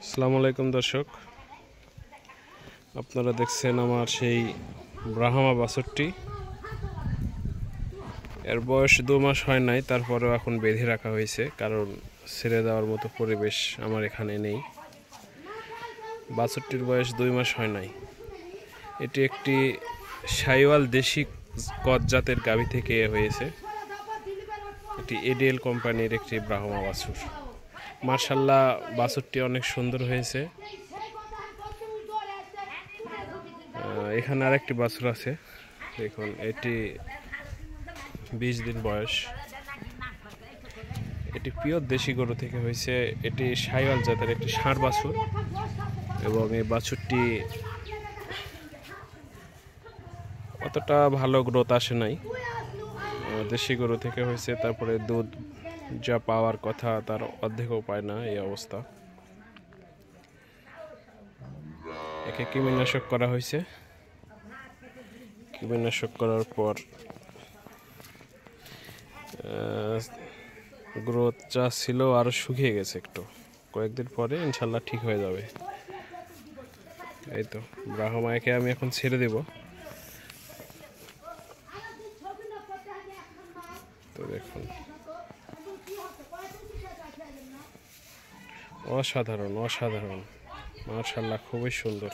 আসসালামু আলাইকুম দর্শক, আপনারা দেখছেন আমার সেই ব্রাহ্মা বাছুরটি। এর বয়স 2 মাস হয় নাই, তারপরেও এখন বেঁধে রাখা হয়েছে, কারণ ছেড়ে দেওয়ার মতো পরিবেশ আমার এখানে নেই। বাছুরটির বয়স 2 মাস হয় নাই। এটি একটি শাহিওয়াল দেশি কদ জাতের গাভী থেকে হয়েছে। এটি এডিএল কোম্পানির একটি ব্রাহ্মা বাছুর। মাশাআল্লাহ, বাছুরটি অনেক সুন্দর হয়েছে। এখানে আরেকটি বাছুর আছে, দেখুন এটি 20 দিন বয়স। এটি পিওর দেশি গরু থেকে হয়েছে। এটি শাহিওয়াল জাতের একটি ষাঁড় বাছুর এবং এই বাছুরটি অতটা ভালো গ্রোথ আসে নাই। দেশি গরু থেকে হয়েছে, তারপরে দুধ যা পাওয়ার কথা তার অর্ধেকও পায় না, এই অবস্থা। একে কৃমিনাশক করা হয়েছে। কৃমিনাশক করার পর গ্রোথ যা ছিল আরো শুকিয়ে গেছে, একটু কয়েকদিন পরে ইনশাল্লাহ ঠিক হয়ে যাবে। এই তো ব্রাহ্মাকে আমি এখন ছেড়ে দেব। তো দেখুন, অসাধারণ অসাধারণ, মাশাআল্লাহ, খুবই সুন্দর।